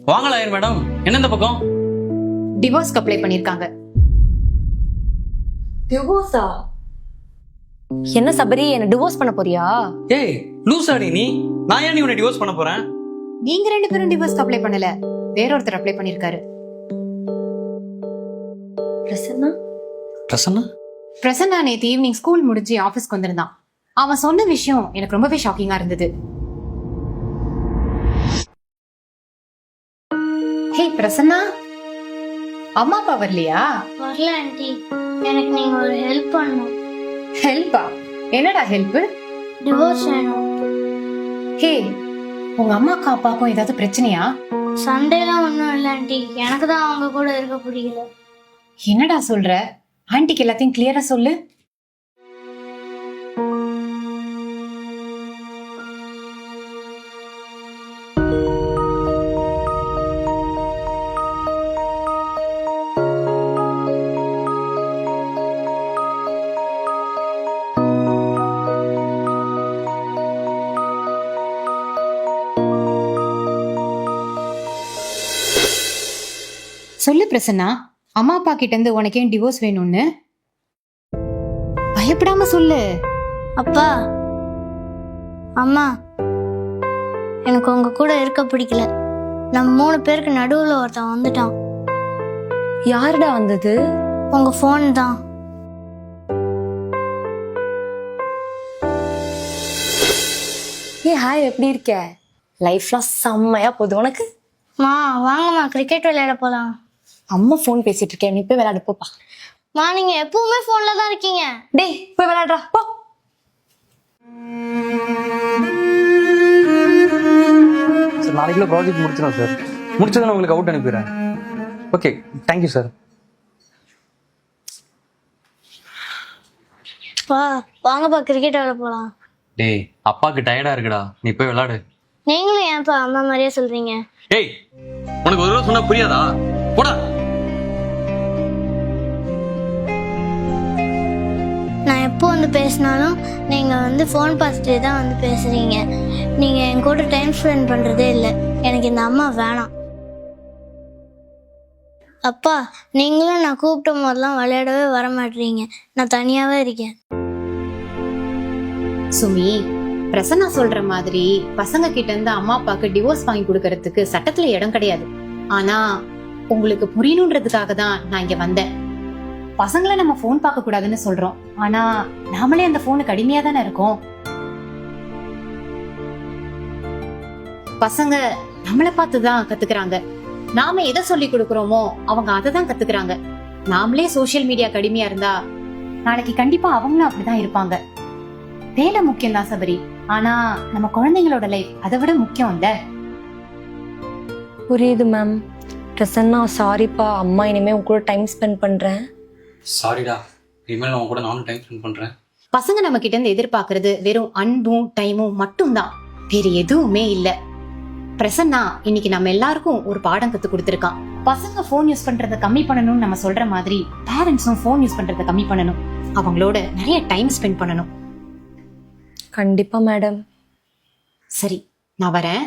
வாங்கலாம் மேடம், என்ன இந்த பக்கம்? டிவோர்ஸ்க்கு அப்ளை பண்ணிருக்காங்க. டிவோர்ஸா? என்ன சபரி, என்ன டிவோர்ஸ் பண்ண போறியா? ஏய் லூசாடி நீ, நான் ஏன் நீ உன்னை டிவோர்ஸ் பண்ண போறேன்? நீங்க 2 பேரும் டிவோர்ஸ்க்கு அப்ளை பண்ணல, வேற ஒருத்தர் அப்ளை பண்ணிருக்காரு. பிரசன்னா? பிரசன்னா? பிரசன்னா நேத்து ஈவினிங் ஸ்கூல் முடிஞ்சு ஆபீஸ்க்கு வந்திருந்தான். அவன் சொன்ன விஷயம் எனக்கு ரொம்பவே ஷாக்கிங்கா இருந்தது. ஹே பிரசன்னா, அம்மா அப்பா வரலையா? வரல ஆண்டி, எனக்கு நீங்க ஒரு ஹெல்ப் பண்ணணும். ஹெல்ப்பா? என்னடா ஹெல்ப்? டிவோர்ஸ் வேணும். ஹே, உங்க அம்மாக்கும் அப்பாவுக்கும் ஏதாவது பிரச்சனையா? சண்டேலாம் ஒன்றும் இல்லை ஆண்டி, எனக்கு தான் அவங்க கூட இருக்க பிடிக்கல. என்னடா சொல்ற? ஆன்ட்டிக்கு எல்லாத்தையும் கிளியரா சொல்லு. சொல்லு பிரசன்னா, அம்மா அப்பா கிட்ட இருந்து உனக்கு ஏன் டிவோர்ஸ் வேணும்னு? பயப்படாம சொல்லு. அப்பா அம்மா, எனக்கு உங்க கூட இருக்க பிடிக்கல. நம்ம 3 பேருக்கு நடுவில் ஒருத்தன் வந்துட்டான். யாருடா வந்தது? உங்க ஃபோன் தான். ஏ ஹாய், எப்படி இருக்க? லைஃப்லாம் செம்மையா போகுது உனக்கு? மா வாங்கம்மா, கிரிக்கெட் விளையாட போலாம். அம்மா ஃபோன் பேசிட்டு இருக்கேன், நீ போய் விளையாடு போப்பா. மா நீங்க எப்பவுமே ஃபோன்ல தான் இருக்கீங்க. டேய் போய் விளையாடுறா போ. சார் நாளைக்குள்ள ப்ராஜெக்ட் முடிச்சிடும் சார். முடிச்சதை நான் உங்களுக்கு அவுட் அனுப்பிடுறேன். Okay, thank you sir. வாங்கப்பா கிரிக்கெட் விளையாட போலாம். டேய் அப்பாவுக்கு டயர்டா இருக்குடா, நீ போய் விளையாடு. நீங்களும் ஏன்ப்பா அம்மா மாதிரியே சொல்றீங்க? ஏய் உனக்கு ஒரு தடவை சொன்னா புரியாதா? போடா. நான் எப்போ வந்து பேசினாலும் நீங்க வந்து ஃபோன் பார்த்துட்டே தான் வந்து பேசுறீங்க. நீங்க என் கூட டைம் ஸ்பெண்ட் பண்றதே இல்லை. எனக்கு இந்த அம்மா வேணாம். அப்பா நீங்களும் நான் கூப்பிட்ட போதெல்லாம் விளையாடவே வர மாட்டீங்க. நான் தனியாவே இருக்கேன். சுமி, பிரசன்னா சொல்ற மாதிரி பசங்க கிட்ட இருந்து அம்மா அப்பாக்கு டிவோர்ஸ் வாங்கி கொடுக்கறதுக்கு சட்டத்துல இடம் கிடையாது. ஆனா உங்களுக்கு புரியணுன்றதுக்காக தான் நான் இங்க வந்தேன். பசங்களை நம்ம போன் பார்க்க கூடாதுன்னு சொல்றோம், ஆனா நாமளே அந்த போனுக்கு அடிமையா தானே இருக்கோம். பசங்க நம்மளை பார்த்துதான் கத்துக்கிறாங்க. நாம எதை சொல்லி கொடுக்கறோமோ அவங்க அதை தான் கத்துக்கிறாங்க. நாமளே சோசியல் மீடியாக்கு அடிமையா இருந்தா நாளைக்கு கண்டிப்பா அவங்களும் அப்படிதான் இருப்பாங்க. வேலை முக்கியம் தான் சபரி, ஆனா நம்ம குழந்தைங்களோட லைஃப் அதை விட முக்கியம் இல்ல. புரியுது மேம். பிரசன்னா சாரிப்பா, அம்மா இனிமே உன் கூட டைம் ஸ்பெண்ட் பண்றேன். சாரிடா, இனிமேல் நான் கூட நானும் டைம் ஸ்பெண்ட் பண்றேன். பசங்க நம்ம கிட்ட இருந்து எதிர்பார்க்கறது வெறும் அன்பும் டைமும் மட்டும்தான், வேற எதுவுமே இல்ல. பிரசன்னா இன்னைக்கு நம்ம எல்லாருக்கும் ஒரு பாடம் கத்து கொடுத்திருக்கான். பசங்க போன் யூஸ் பண்றதை கம்மி பண்ணணும்னு நம்ம சொல்ற மாதிரி பேரண்ட்ஸும் போன் யூஸ் பண்றதை கம்மி பண்ணணும். அவங்களோட நிறைய டைம் ஸ்பெண்ட் பண்ணணும். கண்டிப்பா மேடம். சரி, நான் வரேன்.